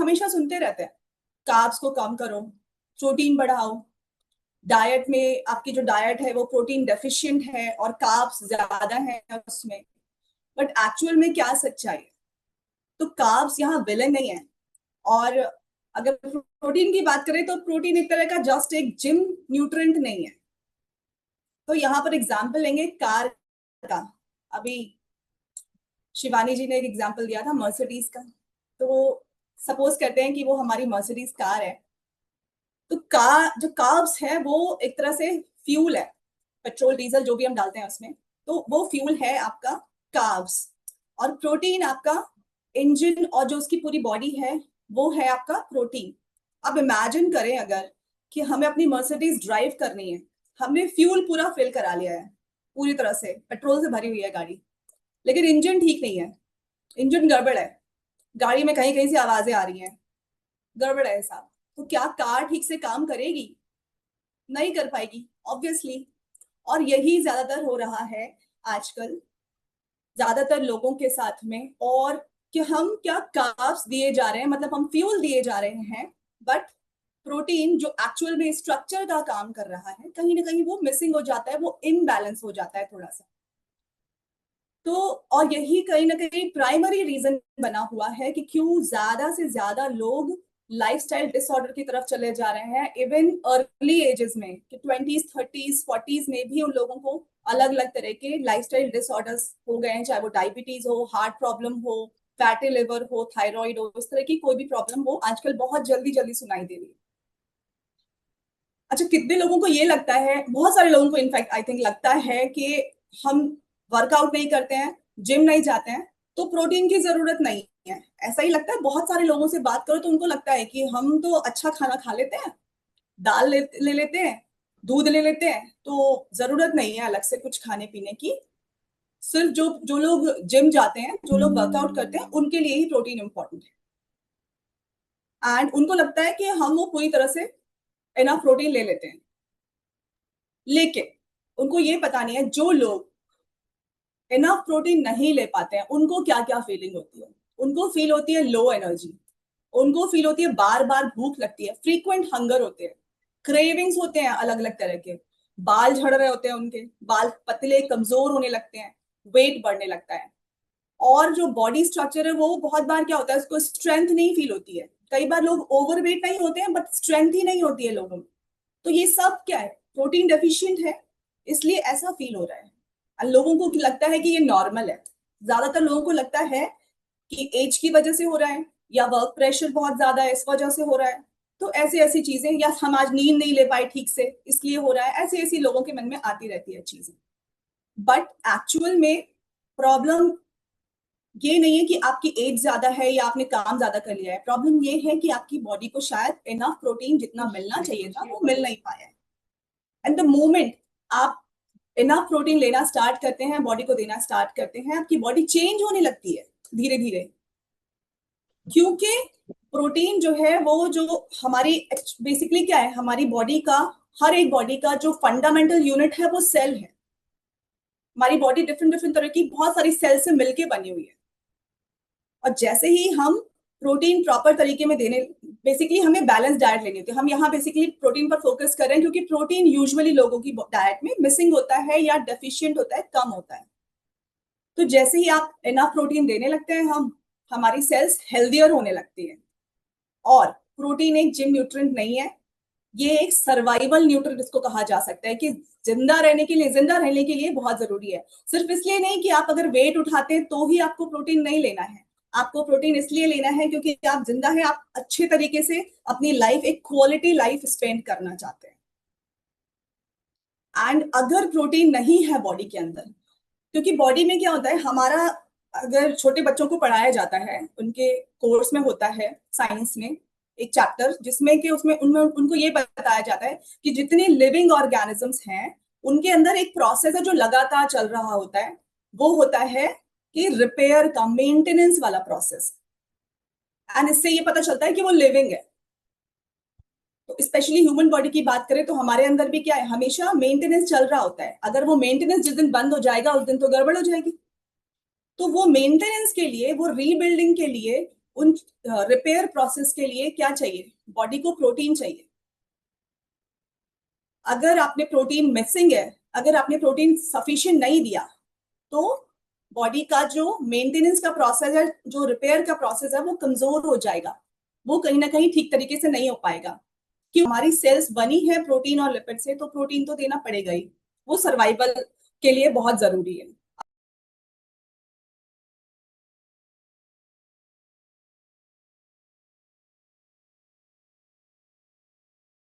हमेशा सुनते रहते हैं कार्ब्स को कम करो, प्रोटीन बढ़ाओ, डाइट में आपकी जो डाइट है वो प्रोटीन डेफिशिएंट है और कार्ब्स ज्यादा है उसमें। बट एक्चुअल में क्या सच्चाई है? तो कार्ब्स यहाँ विलन नहीं है। और अगर प्रोटीन की बात करें तो प्रोटीन एक तरह का जस्ट एक जिम न्यूट्रिएंट नहीं है। तो यहाँ पर एग्जाम्पल लेंगे कार का। अभी शिवानी जी ने एक एग्जाम्पल दिया था मर्सिडीज का। तो सपोज करते हैं कि वो हमारी मर्सिडीज कार है। तो कार जो कार्ब्स है वो एक तरह से फ्यूल है, पेट्रोल डीजल जो भी हम डालते हैं उसमें, तो वो फ्यूल है आपका कार्ब्स। और प्रोटीन आपका इंजन और जो उसकी पूरी बॉडी है वो है आपका प्रोटीन। अब इमेजिन करें अगर कि हमें अपनी मर्सिडीज ड्राइव करनी है, हमने फ्यूल पूरा फिल करा लिया है, पूरी तरह से पेट्रोल से भरी हुई है गाड़ी, लेकिन इंजन ठीक नहीं है, इंजन गड़बड़ है, गाड़ी में कहीं कहीं से आवाजें आ रही हैं, गड़बड़ है साहब, तो क्या कार ठीक से काम करेगी? नहीं कर पाएगी ऑब्वियसली। और यही ज्यादातर हो रहा है आजकल ज्यादातर लोगों के साथ में। और कि हम क्या कार्ब्स दिए जा रहे हैं, मतलब हम फ्यूल दिए जा रहे हैं, बट प्रोटीन जो एक्चुअल में स्ट्रक्चर का काम कर रहा है कहीं ना कहीं वो मिसिंग हो जाता है, वो इनबैलेंस हो जाता है थोड़ा सा। तो और यही कहीं ना कहीं प्राइमरी रीजन बना हुआ है कि क्यों ज्यादा से ज्यादा लोग लाइफस्टाइल डिसऑर्डर की तरफ चले जा रहे हैं। इवन अर्ली एजेस में कि 20s 30s 40s में भी उन लोगों को अलग अलग तरह के लाइफस्टाइल डिसऑर्डर्स हो गए हैं, चाहे वो डायबिटीज हो, हार्ट प्रॉब्लम हो, फैटी लिवर हो, थायराइड हो, इस तरह की कोई भी प्रॉब्लम हो आजकल बहुत जल्दी जल्दी सुनाई दे रही है। अच्छा, कितने लोगों को ये लगता है, बहुत सारे लोगों को इनफैक्ट आई थिंक लगता है कि हम वर्कआउट नहीं करते हैं, जिम नहीं जाते हैं, तो प्रोटीन की जरूरत नहीं है। ऐसा ही लगता है, बहुत सारे लोगों से बात करो तो उनको लगता है कि हम तो अच्छा खाना खा लेते हैं, दाल ले लेते हैं, दूध ले लेते हैं, तो जरूरत नहीं है अलग से कुछ खाने पीने की। सिर्फ जो जो लोग जिम जाते हैं, जो लोग वर्कआउट करते हैं, उनके लिए ही प्रोटीन इंपॉर्टेंट है। एंड उनको लगता है कि हम वो पूरी तरह से इनफ प्रोटीन ले लेते हैं। लेकिन उनको ये पता नहीं है जो लोग इनफ प्रोटीन नहीं ले पाते हैं उनको क्या क्या फीलिंग होती है। उनको फील होती है लो एनर्जी, उनको फील होती है बार बार भूख लगती है, फ्रीक्वेंट हंगर होते हैं, क्रेविंग्स होते हैं अलग अलग तरह के, बाल झड़ रहे होते हैं, उनके बाल पतले कमजोर होने लगते हैं, वेट बढ़ने लगता है। और जो बॉडी स्ट्रक्चर है वो बहुत बार क्या होता है, उसको स्ट्रेंथ नहीं फील होती है। कई बार लोग ओवरवेट नहीं होते हैं बट स्ट्रेंथ ही नहीं होती है लोगों में। तो ये सब क्या है, प्रोटीन डेफिशिएंट है, इसलिए ऐसा फील हो रहा है। और लोगों को लगता है कि ये नॉर्मल है। ज्यादातर लोगों को लगता है कि एज की वजह से हो रहा है, या वर्क प्रेशर बहुत ज्यादा है इस वजह से हो रहा है। तो ऐसी ऐसी चीजें, या हम आज नींद नहीं ले पाए ठीक से इसलिए हो रहा है, ऐसी ऐसी लोगों के मन में आती रहती है चीजें। बट एक्चुअल में प्रॉब्लम ये नहीं है कि आपकी एज ज्यादा है या आपने काम ज्यादा कर लिया है। प्रॉब्लम ये है कि आपकी बॉडी को शायद इनफ प्रोटीन जितना मिलना चाहिए था वो मिल नहीं पाया है। एंड द मोमेंट आप इनफ प्रोटीन लेना स्टार्ट करते हैं, बॉडी को देना स्टार्ट करते हैं, आपकी बॉडी चेंज होने लगती है धीरे धीरे। क्योंकि प्रोटीन जो है वो जो हमारी बेसिकली क्या है, हमारी बॉडी का, हर एक बॉडी का जो फंडामेंटल यूनिट है वो सेल है। हमारी बॉडी डिफरेंट डिफरेंट तरह की बहुत सारी सेल से मिलके बनी हुई है। और जैसे ही हम प्रोटीन प्रॉपर तरीके में देने, बेसिकली हमें बैलेंस डाइट लेनी होती है। हम यहाँ बेसिकली प्रोटीन पर फोकस कर रहे हैं क्योंकि प्रोटीन यूजुअली लोगों की डाइट में मिसिंग होता है या डेफिशिएंट होता है, कम होता है। तो जैसे ही आप इनफ प्रोटीन देने लगते हैं, हम हमारी सेल्स हेल्दियर होने लगती है। और प्रोटीन एक जिम न्यूट्रिएंट नहीं है, ये एक सर्वाइवल न्यूट्रिएंट इसको कहा जा सकता है कि जिंदा रहने के लिए, जिंदा रहने के लिए बहुत जरूरी है। सिर्फ इसलिए नहीं कि आप अगर वेट उठाते हैं तो ही आपको प्रोटीन नहीं लेना है। आपको प्रोटीन इसलिए लेना है क्योंकि आप जिंदा हैं, आप अच्छे तरीके से अपनी लाइफ, एक क्वालिटी लाइफ स्पेंड करना चाहते हैं। एंड अगर प्रोटीन नहीं है बॉडी के अंदर, क्योंकि बॉडी में क्या होता है हमारा, अगर छोटे बच्चों को पढ़ाया जाता है, उनके कोर्स में होता है साइंस में एक चैप्टर जिसमें कि उसमें उनमें उनको ये बताया जाता है कि जितने लिविंग ऑर्गेनिजम्स हैं उनके अंदर एक प्रोसेस है जो लगातार चल रहा होता है। वो होता है कि रिपेयर का, मेंटेनेंस वाला प्रोसेस। एंड इससे ये पता चलता है कि वो लिविंग है। तो स्पेशली ह्यूमन बॉडी की बात करें तो हमारे अंदर भी क्या है, हमेशा मेंटेनेंस चल रहा होता है। अगर वो मेंटेनेंस जिस दिन बंद हो जाएगा उस दिन तो गड़बड़ हो जाएगी। तो वो मेंटेनेंस के लिए, वो रीबिल्डिंग के लिए उन रिपेयर प्रोसेस के लिए क्या चाहिए, बॉडी को प्रोटीन चाहिए। अगर आपने प्रोटीन मिसिंग है, अगर आपने प्रोटीन सफिशिएंट नहीं दिया, तो बॉडी का जो मेंटेनेंस का प्रोसेस है, जो रिपेयर का प्रोसेस है, वो कमजोर हो जाएगा, वो कहीं ना कहीं ठीक तरीके से नहीं हो पाएगा। कि हमारी सेल्स बनी है प्रोटीन और लिपिड से, तो प्रोटीन तो देना पड़ेगा ही, वो सर्वाइवल के लिए बहुत जरूरी है।